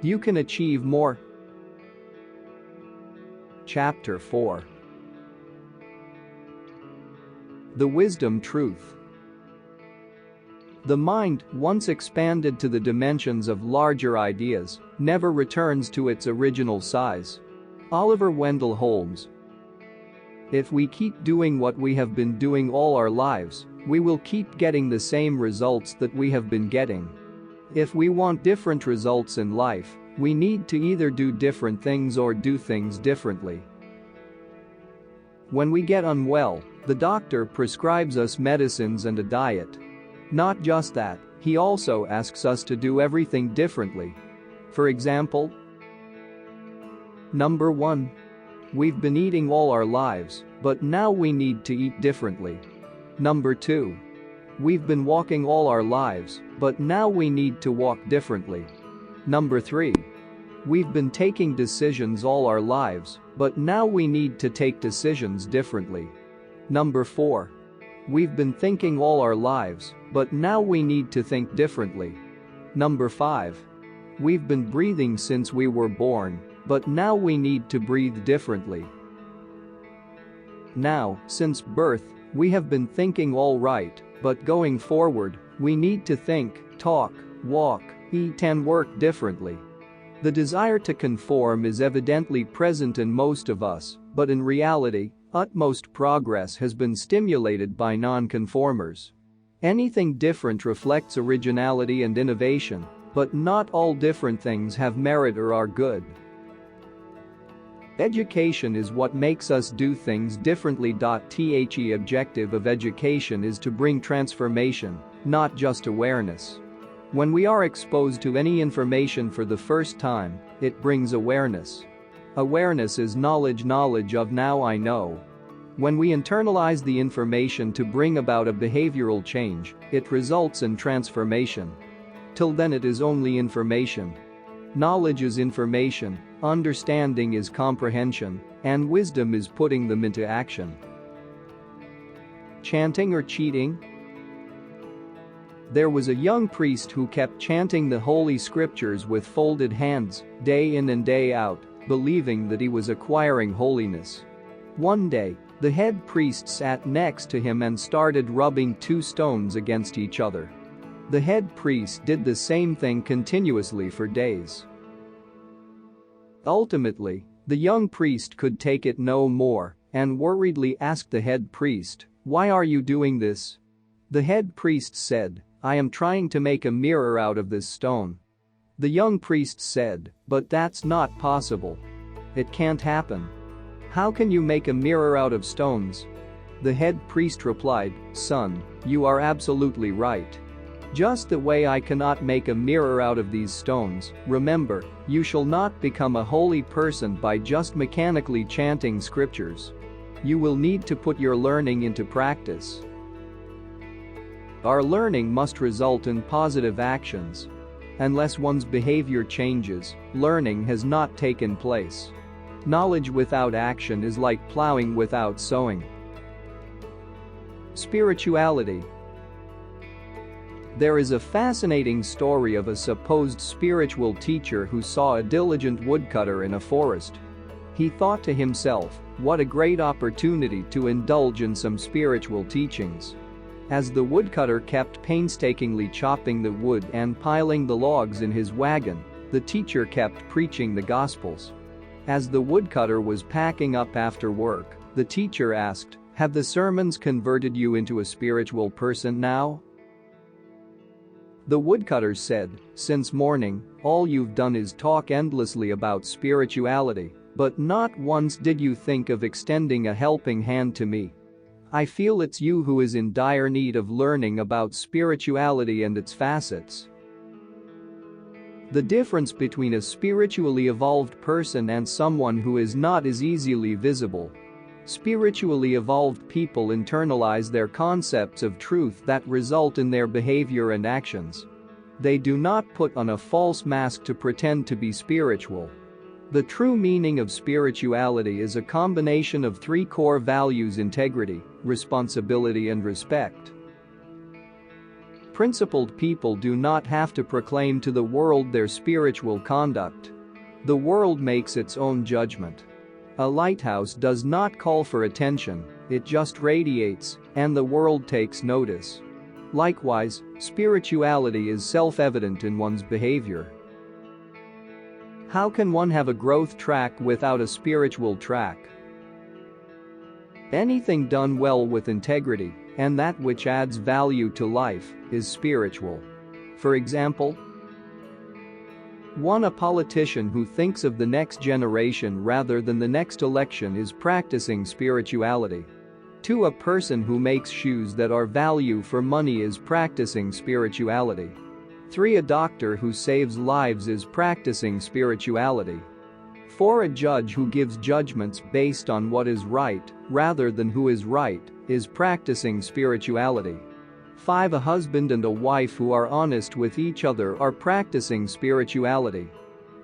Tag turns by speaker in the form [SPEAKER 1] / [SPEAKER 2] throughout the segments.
[SPEAKER 1] You can achieve more. Chapter 4. The Wisdom Truth. The mind, once expanded to the dimensions of larger ideas, never returns to its original size. Oliver Wendell Holmes. If we keep doing what we have been doing all our lives, we will keep getting the same results that we have been getting. If we want different results in life, we need to either do different things or do things differently. When we get unwell, the doctor prescribes us medicines and a diet. Not just that, he also asks us to do everything differently. For example, Number 1. We've been eating all our lives, but now we need to eat differently. Number 2. We've been walking all our lives, but now we need to walk differently. Number 3. We've been taking decisions all our lives, but now we need to take decisions differently. Number 4. We've been thinking all our lives, but now we need to think differently. Number 5. We've been breathing since we were born, but now we need to breathe differently. Now, since birth, we have been thinking all right, but going forward, we need to think, talk, walk, eat and work differently. The desire to conform is evidently present in most of us, but in reality, utmost progress has been stimulated by non-conformers. Anything different reflects originality and innovation, but not all different things have merit or are good. Education is what makes us do things differently. The objective of education is to bring transformation, not just awareness. When we are exposed to any information for the first time, it brings awareness. Awareness is knowledge of now I know. When we internalize the information to bring about a behavioral change, it results in transformation. Till then it is only information. Knowledge is information, understanding is comprehension, and wisdom is putting them into action. Chanting or cheating? There was a young priest who kept chanting the Holy Scriptures with folded hands, day in and day out, believing that he was acquiring holiness. One day, the head priest sat next to him and started rubbing two stones against each other. The head priest did the same thing continuously for days. Ultimately, the young priest could take it no more and worriedly asked the head priest, "Why are you doing this?" The head priest said, "I am trying to make a mirror out of this stone." The young priest said, "But that's not possible. It can't happen. How can you make a mirror out of stones?" The head priest replied, "Son, you are absolutely right. Just the way I cannot make a mirror out of these stones, remember, you shall not become a holy person by just mechanically chanting scriptures. You will need to put your learning into practice." Our learning must result in positive actions. Unless one's behavior changes, learning has not taken place. Knowledge without action is like plowing without sowing. Spirituality. There is a fascinating story of a supposed spiritual teacher who saw a diligent woodcutter in a forest. He thought to himself, "What a great opportunity to indulge in some spiritual teachings." As the woodcutter kept painstakingly chopping the wood and piling the logs in his wagon, the teacher kept preaching the Gospels. As the woodcutter was packing up after work, the teacher asked, "Have the sermons converted you into a spiritual person now?" The woodcutter said, "Since morning, all you've done is talk endlessly about spirituality, but not once did you think of extending a helping hand to me. I feel it's you who is in dire need of learning about spirituality and its facets." The difference between a spiritually evolved person and someone who is not is easily visible. Spiritually evolved people internalize their concepts of truth that result in their behavior and actions. They do not put on a false mask to pretend to be spiritual. The true meaning of spirituality is a combination of three core values: integrity, responsibility, and respect. Principled people do not have to proclaim to the world their spiritual conduct. The world makes its own judgment. A lighthouse does not call for attention, it just radiates, and the world takes notice. Likewise, spirituality is self-evident in one's behavior. How can one have a growth track without a spiritual track? Anything done well with integrity, and that which adds value to life, is spiritual. For example, 1. A politician who thinks of the next generation rather than the next election is practicing spirituality. 2. A person who makes shoes that are value for money is practicing spirituality. 3. A doctor who saves lives is practicing spirituality. 4. A judge who gives judgments based on what is right rather than who is right is practicing spirituality. 5. A husband and a wife who are honest with each other are practicing spirituality.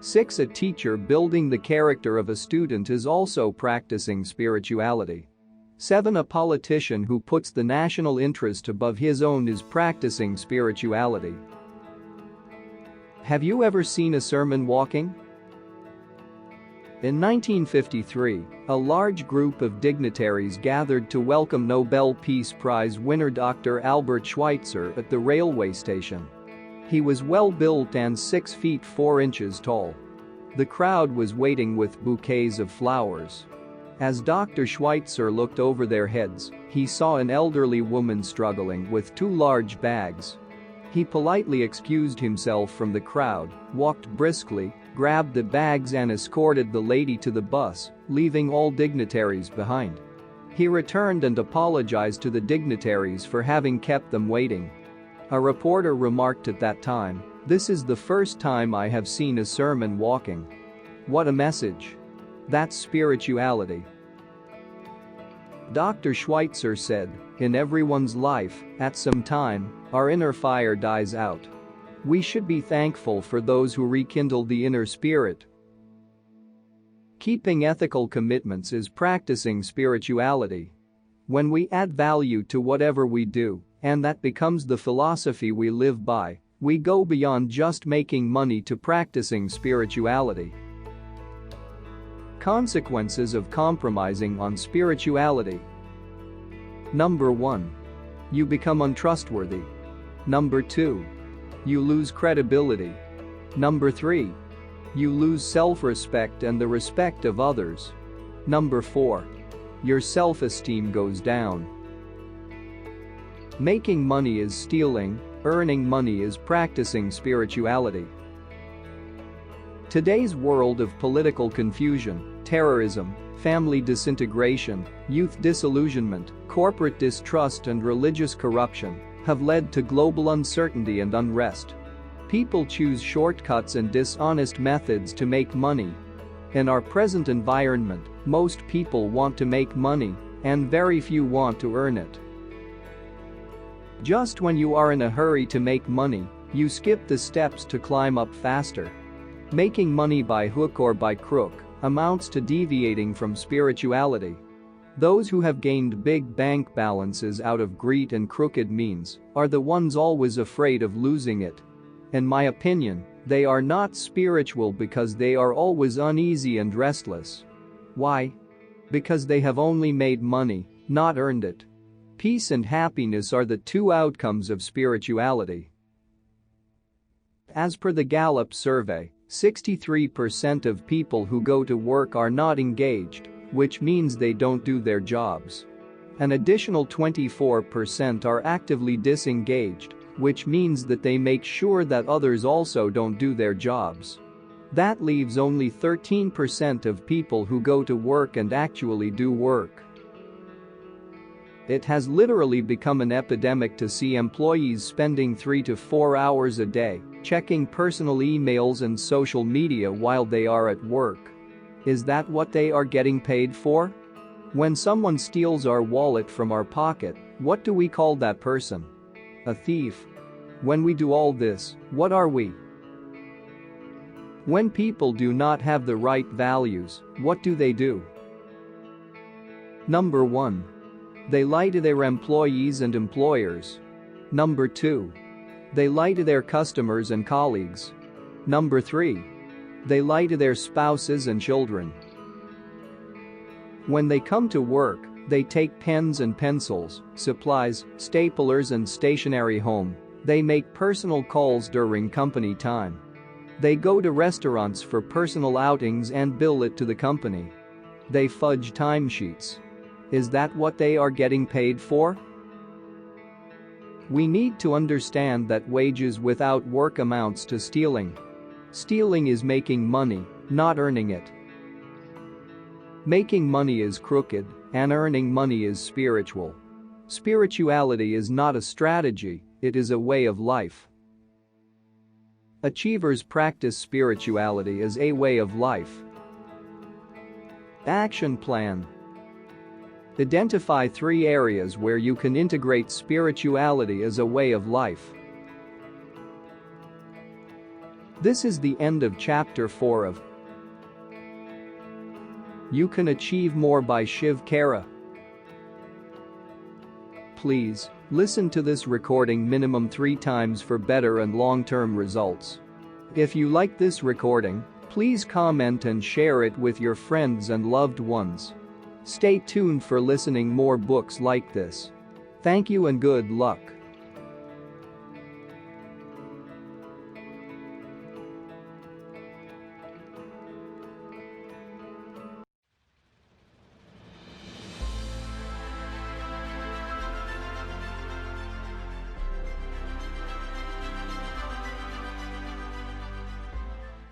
[SPEAKER 1] 6. A teacher building the character of a student is also practicing spirituality. 7. A politician who puts the national interest above his own is practicing spirituality. Have you ever seen a sermon walking? In 1953, a large group of dignitaries gathered to welcome Nobel Peace Prize winner Dr. Albert Schweitzer at the railway station. He was well-built and 6 feet 4 inches tall. The crowd was waiting with bouquets of flowers. As Dr. Schweitzer looked over their heads, he saw an elderly woman struggling with 2 large bags. He politely excused himself from the crowd, walked briskly, grabbed the bags and escorted the lady to the bus, leaving all dignitaries behind. He returned and apologized to the dignitaries for having kept them waiting. A reporter remarked at that time, "This is the first time I have seen a sermon walking. What a message. That's spirituality." Dr. Schweitzer said, "In everyone's life, at some time, our inner fire dies out. We should be thankful for those who rekindle the inner spirit." Keeping ethical commitments is practicing spirituality. When we add value to whatever we do, and that becomes the philosophy we live by, we go beyond just making money to practicing spirituality. Consequences of compromising on spirituality. Number 1. You become untrustworthy. Number 2. You lose credibility. Number 3. You lose self-respect and the respect of others. Number 4. Your self-esteem goes down. Making money is stealing, earning money is practicing spirituality. Today's world of political confusion, terrorism, family disintegration, youth disillusionment, corporate distrust and religious corruption have led to global uncertainty and unrest. People choose shortcuts and dishonest methods to make money. In our present environment, most people want to make money, and very few want to earn it. Just when you are in a hurry to make money, you skip the steps to climb up faster. Making money by hook or by crook amounts to deviating from spirituality. Those who have gained big bank balances out of greed and crooked means are the ones always afraid of losing it. In my opinion, they are not spiritual because they are always uneasy and restless. Why? Because they have only made money, not earned it. Peace and happiness are the 2 outcomes of spirituality. As per the Gallup survey, 63% of people who go to work are not engaged, which means they don't do their jobs. An additional 24% are actively disengaged, which means that they make sure that others also don't do their jobs. That leaves only 13% of people who go to work and actually do work. It has literally become an epidemic to see employees spending 3 to 4 hours a day checking personal emails and social media while they are at work. Is that what they are getting paid for? When someone steals our wallet from our pocket, what do we call that person? A thief. When we do all this, what are we? When people do not have the right values, what do? Number 1. They lie to their employees and employers. Number 2. They lie to their customers and colleagues. Number 3. They lie to their spouses and children. When they come to work, they take pens and pencils, supplies, staplers and stationery home. They make personal calls during company time. They go to restaurants for personal outings and bill it to the company. They fudge timesheets. Is that what they are getting paid for? We need to understand that wages without work amounts to stealing. Stealing is making money, not earning it. Making money is crooked, and earning money is spiritual. Spirituality is not a strategy, it is a way of life. Achievers practice spirituality as a way of life. Action plan. Identify 3 areas where you can integrate spirituality as a way of life. This is the end of chapter 4 of You Can Achieve More by Shiv Khera. Please listen to this recording minimum 3 times for better and long-term results. If you like this recording, please comment and share it with your friends and loved ones. Stay tuned for listening more books like this. Thank you and good luck.